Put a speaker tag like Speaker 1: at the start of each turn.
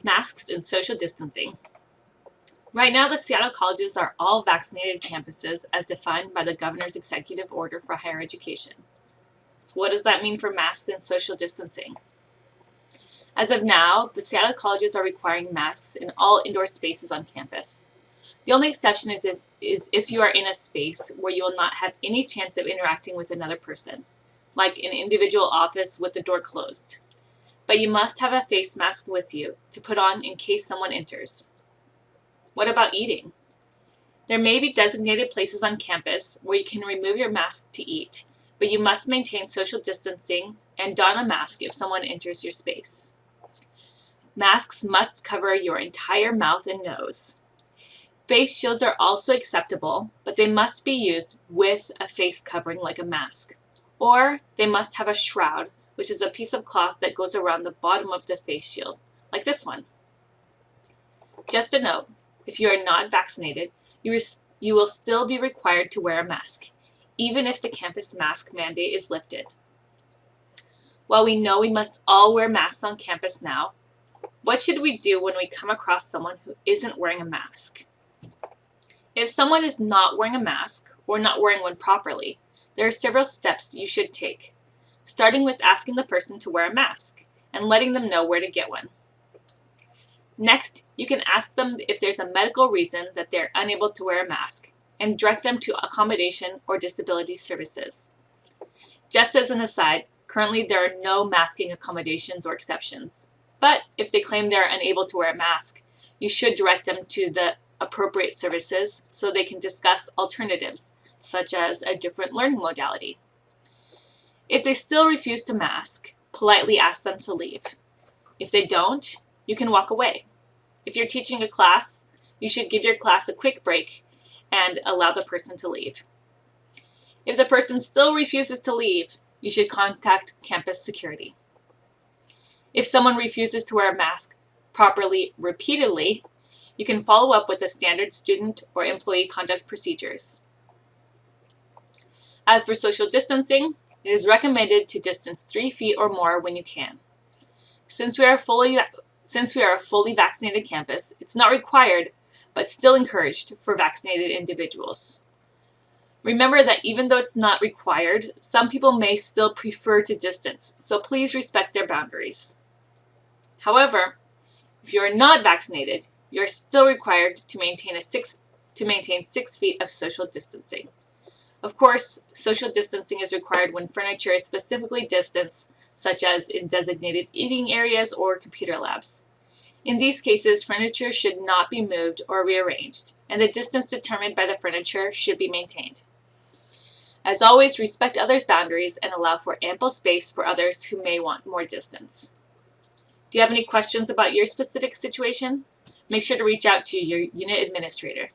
Speaker 1: Masks and social distancing. Right now, the Seattle colleges are all vaccinated campuses as defined by the governor's executive order for higher education. So what does that mean for masks and social distancing? As of now, the Seattle colleges are requiring masks in all indoor spaces on campus. The only exception is if you are in a space where you will not have any chance of interacting with another person, like an individual office with the door closed. But you must have a face mask with you to put on in case someone enters. What about eating? There may be designated places on campus where you can remove your mask to eat, but you must maintain social distancing and don a mask if someone enters your space. Masks must cover your entire mouth and nose. Face shields are also acceptable, but they must be used with a face covering like a mask. Or they must have a shroud, which is a piece of cloth that goes around the bottom of the face shield, like this one. Just a note, if you are not vaccinated, you will still be required to wear a mask, even if the campus mask mandate is lifted. While we know we must all wear masks on campus now, what should we do when we come across someone who isn't wearing a mask? If someone is not wearing a mask or not wearing one properly, there are several steps you should take, starting with asking the person to wear a mask and letting them know where to get one. Next, you can ask them if there's a medical reason that they're unable to wear a mask and direct them to accommodation or disability services. Just as an aside, currently there are no masking accommodations or exceptions, but if they claim they're unable to wear a mask, you should direct them to the appropriate services so they can discuss alternatives, such as a different learning modality. If they still refuse to mask, politely ask them to leave. If they don't, you can walk away. If you're teaching a class, you should give your class a quick break and allow the person to leave. If the person still refuses to leave, you should contact campus security. If someone refuses to wear a mask properly repeatedly, you can follow up with the standard student or employee conduct procedures. As for social distancing, it is recommended to distance 3 feet or more when you can. Since we are a fully vaccinated campus, it's not required, but still encouraged for vaccinated individuals. Remember that even though it's not required, some people may still prefer to distance, so please respect their boundaries. However, if you are not vaccinated, you are still required to maintain 6 feet of social distancing. Of course, social distancing is required when furniture is specifically distanced, such as in designated eating areas or computer labs. In these cases, furniture should not be moved or rearranged, and the distance determined by the furniture should be maintained. As always, respect others' boundaries and allow for ample space for others who may want more distance. Do you have any questions about your specific situation? Make sure to reach out to your unit administrator.